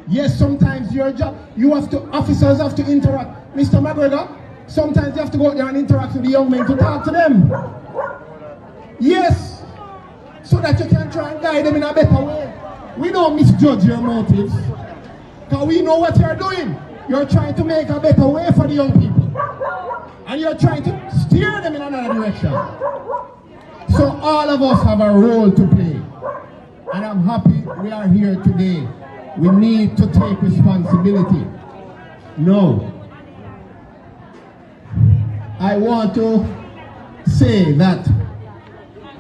Yes, sometimes your job, officers have to interact. Mr. McGregor, sometimes you have to go out there and interact with the young men to talk to them. Yes, so that you can try and guide them in a better way. We don't misjudge your motives, because we know what you're doing. You're trying to make a better way for the young people. And you're trying to steer them in another direction. So all of us have a role to play. And I'm happy we are here today. We need to take responsibility. No. I want to say that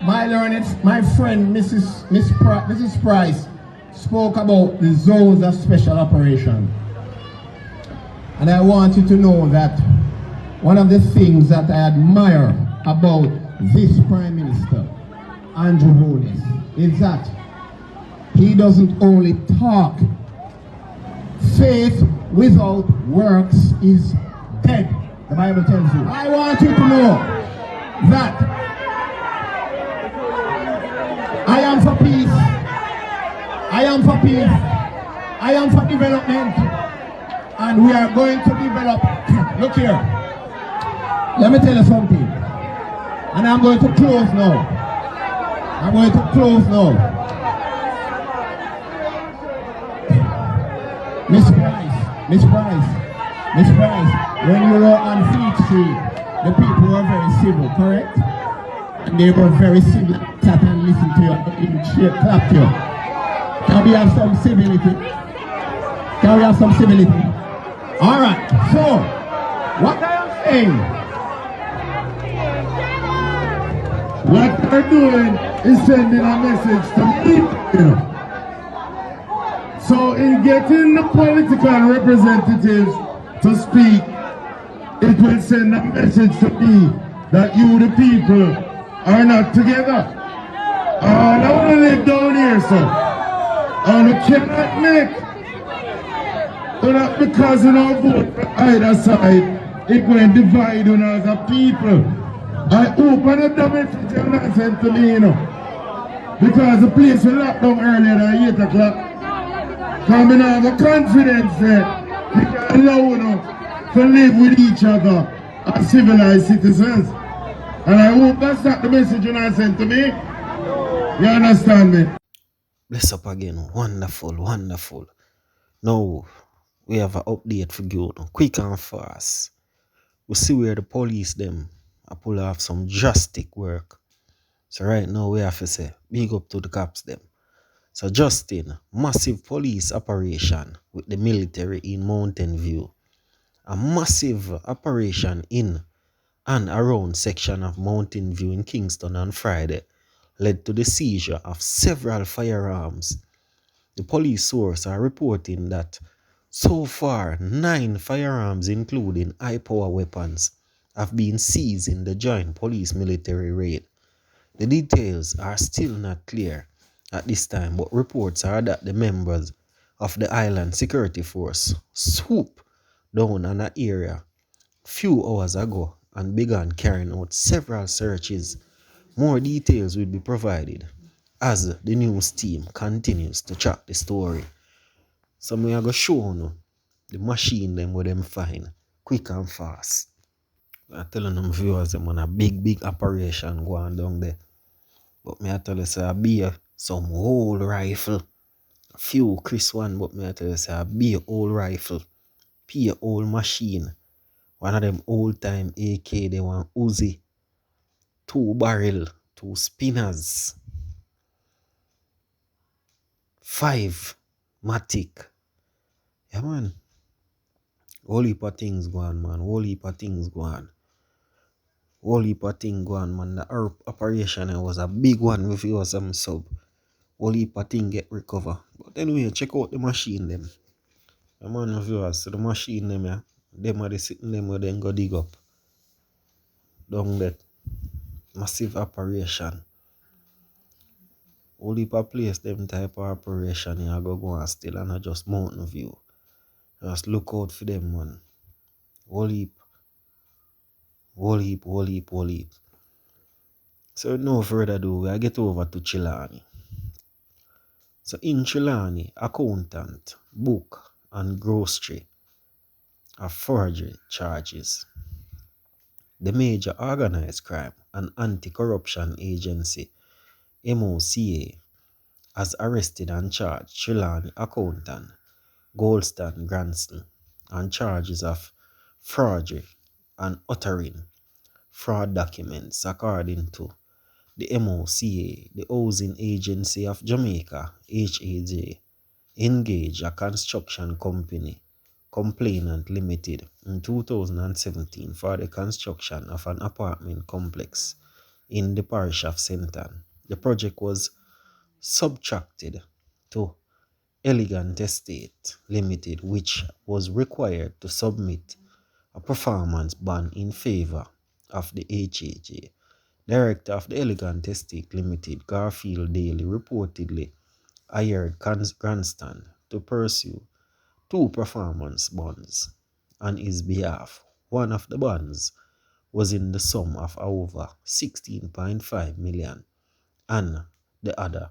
my friend Mrs. Price spoke about the zones of special operation. And I want you to know that one of the things that I admire about this Prime Minister, Andrew Holness, is that he doesn't only talk. Faith without works is dead, the Bible tells you. I want you to know that I am for peace, I am for peace, I am for development, and we are going to develop. Look here, let me tell you something, and I'm going to close now. I'm going to close now. Miss Price, when you were on Fleet Street, the people were very civil, correct? And they were very civil, sat and listened to you, even clap to you. Can we have some civility? Can we have some civility? All right, so, what I am saying, what they're doing is sending a message to people. So in getting the political representatives to speak, it will send a message to me that you, the people, are not together. I want to live down here, so. And we cannot make, not because you know vote for either side, it will divide us as a people. I open up the message and not sent to me, you know. Because the place will lock down earlier than 8 o'clock. Coming out of confidence that we can allow them to live with each other as civilized citizens. And I hope that's not the message you are sent to me. You understand me? Bless up again. Wonderful, wonderful. Now, we have an update for you. Quick and fast. We see where the police them are pull off some drastic work. So right now we have to say, big up to the cops them. So Justin, massive police operation with the military in Mountain View. A massive operation in and around section of Mountain View in Kingston on Friday led to the seizure of several firearms. The police sources are reporting that so far 9 firearms including high-power weapons have been seized in the joint police-military raid. The details are still not clear at this time, but reports are that the members of the Island Security Force swooped down on an area few hours ago and began carrying out several searches. More details will be provided as the news team continues to track the story. So me I go show you the machine them where them find quick and fast. I telling them viewers them on a big operation going down there. But me I tell you say I be some old rifle. A few Chris one, but me I tell you say I be old rifle. Be old machine. One of them old time AK, they want Uzi. 2 barrel, 2 spinners. 5 Matic. Yeah man. Whole heap of things go on, man. Whole heap of things go on. Whole heap of things go on, man. The operation was a big one with you some sub. Whole heap of things get recovered. But anyway, check out the machine them. The man of yours, so the machine them, yeah. Them are the sitting them where they go dig up. Down that massive operation. Whole heap of place them type of operation, you go and still and not just Mountain View. Just look out for them, man. Whole heap. So no further ado, I get over to Chilani. So in Trelawney, accountant, book, and grocery are forgery charges. The major organized crime and anti-corruption agency, MOCA, has arrested and charged Trelawney accountant Goldston Granston on charges of forgery and uttering fraud documents according to the MOCA. The Housing Agency of Jamaica, HAJ, engaged a construction company, Complainant Limited, in 2017 for the construction of an apartment complex in the parish of Senton. The project was subtracted to Elegant Estate Limited, which was required to submit a performance bond in favor of the HAJ. Director of the Elegant Estate Limited, Garfield Daly, reportedly hired Cranston to pursue two performance bonds on his behalf. One of the bonds was in the sum of over 16.5 million and the other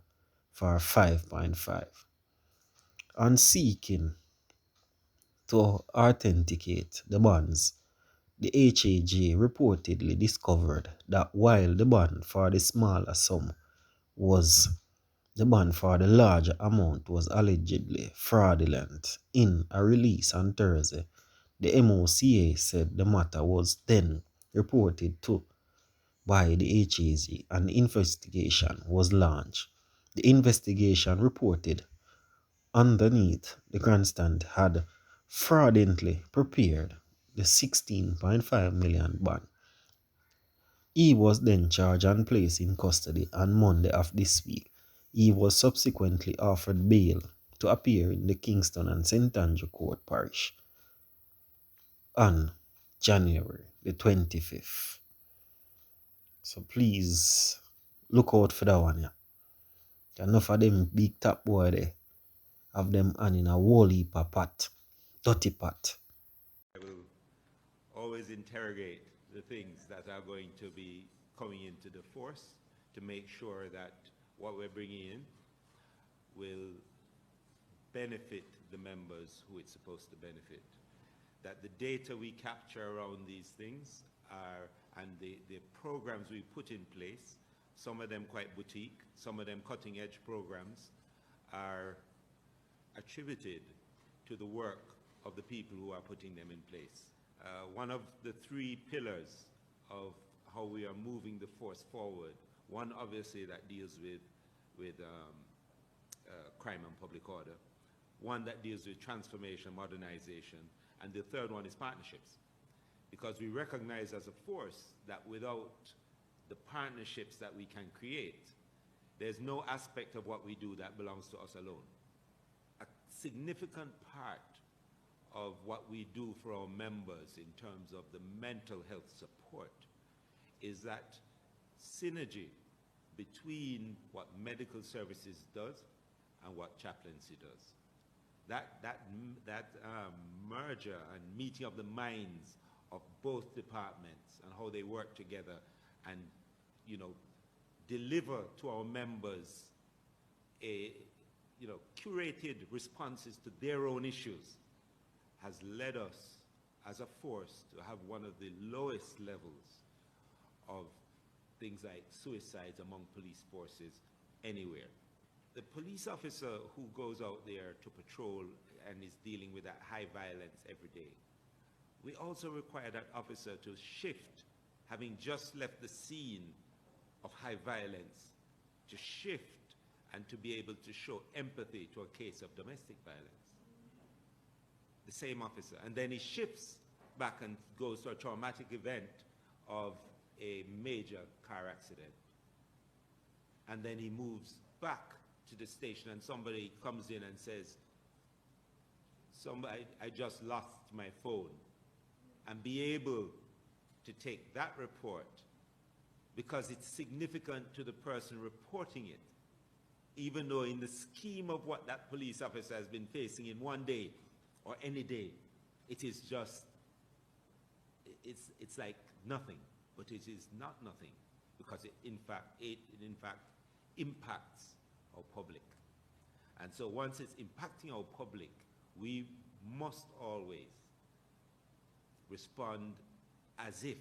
for 5.5. On seeking to authenticate the bonds, the HAJ reportedly discovered that while the bond for the smaller sum was the bond for the larger amount was allegedly fraudulent. In a release on Thursday, the MOCA said the matter was then reported to by the HAZ and the investigation was launched. The investigation reported underneath the grandstand had fraudulently prepared the 16.5 million bond. He was then charged and placed in custody on Monday of this week. He was subsequently offered bail to appear in the Kingston and St. Andrew Court Parish on January the 25th. So please look out for that one. Yeah. Enough of them big top boy there have them on in a whole heap of pot, dirty pot. I will always interrogate the things that are going to be coming into the force to make sure that what we're bringing in will benefit the members who it's supposed to benefit. That the data we capture around these things are, and the programs we put in place, some of them quite boutique, some of them cutting edge programs, are attributed to the work of the people who are putting them in place. One of the three pillars of how we are moving the force forward, one obviously that deals with crime and public order, one that deals with transformation, modernization, and the third one is partnerships. Because we recognize as a force that without the partnerships that we can create, there's no aspect of what we do that belongs to us alone. A significant part of what we do for our members in terms of the mental health support is that synergy between what medical services does and what chaplaincy does. That merger and meeting of the minds of both departments and how they work together and, you know, deliver to our members a, you know, curated responses to their own issues has led us as a force to have one of the lowest levels of things like suicides among police forces anywhere. The police officer who goes out there to patrol and is dealing with that high violence every day, we also require that officer to shift, having just left the scene of high violence, to shift and to be able to show empathy to a case of domestic violence. The same officer. And then he shifts back and goes to a traumatic event of a major car accident. And then he moves back to the station and somebody comes in and says, I just lost my phone. And be able to take that report because it's significant to the person reporting it, even though in the scheme of what that police officer has been facing in one day or any day, it is just, it's like nothing, but it is not nothing because it in fact impacts our public. And so once it's impacting our public, we must always respond as if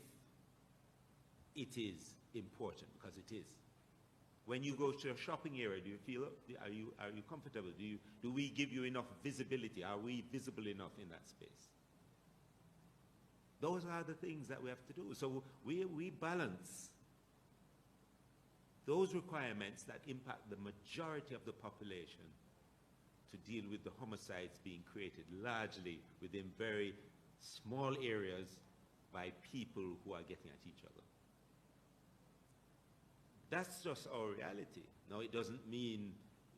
it is important, because it is. When you go to a shopping area, do you feel, are you comfortable? Do we give you enough visibility? Are we visible enough in that space? Those are the things that we have to do. So we balance those requirements that impact the majority of the population to deal with the homicides being created largely within very small areas by people who are getting at each other. That's just our reality. Now, it doesn't mean,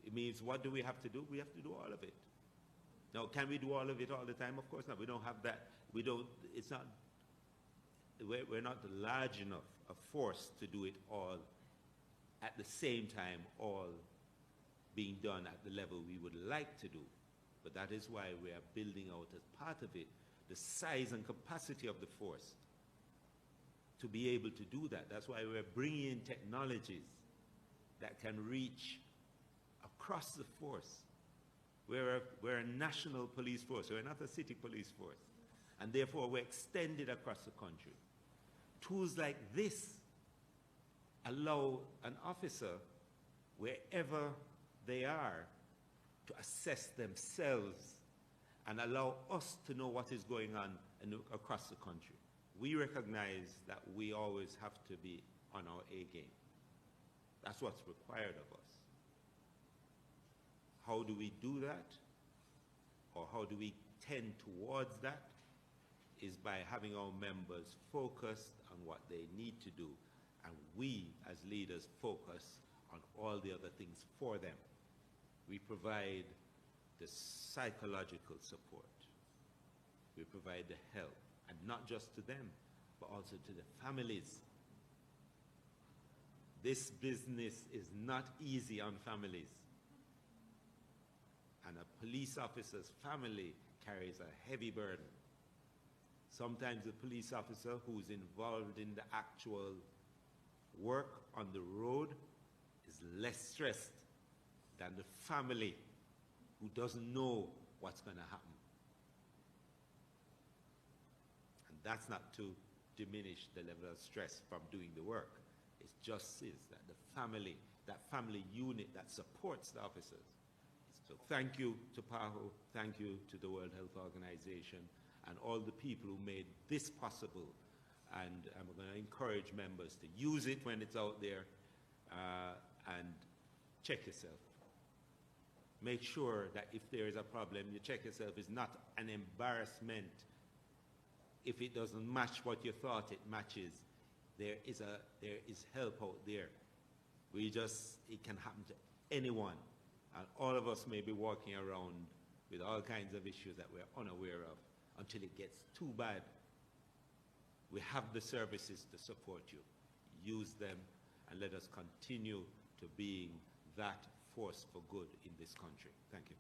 it means what do we have to do? We have to do all of it. Now, can we do all of it all the time? Of course not. We don't have that. We don't, it's not, we're not large enough a force to do it all at the same time, all being done at the level we would like to do. But that is why we are building out, as part of it, the size and capacity of the force to be able to do that. That's why we're bringing in technologies that can reach across the force. We're a national police force. We're not a city police force. And therefore, we're extended across the country. Tools like this allow an officer, wherever they are, to assess themselves and allow us to know what is going on across the country. We recognize that we always have to be on our A game. That's what's required of us. How do we do that? Or how do we tend towards that? Is by having our members focused on what they need to do, and we as leaders focus on all the other things for them. We provide the psychological support. We provide the help, and not just to them, but also to the families. This business is not easy on families. And a police officer's family carries a heavy burden. Sometimes the police officer who's involved in the actual work on the road is less stressed than the family who doesn't know what's going to happen. And that's not to diminish the level of stress from doing the work. It just is that the family, that family unit that supports the officers. So thank you to PAHO, thank you to the World Health Organization, and all the people who made this possible. And I'm going to encourage members to use it when it's out there, and check yourself. Make sure that if there is a problem, you check yourself. It's not an embarrassment if it doesn't match what you thought it matches. There is help out there. It can happen to anyone. And all of us may be walking around with all kinds of issues that we're unaware of until it gets too bad. We have the services to support you. Use them, and let us continue to being that force for good in this country. Thank you.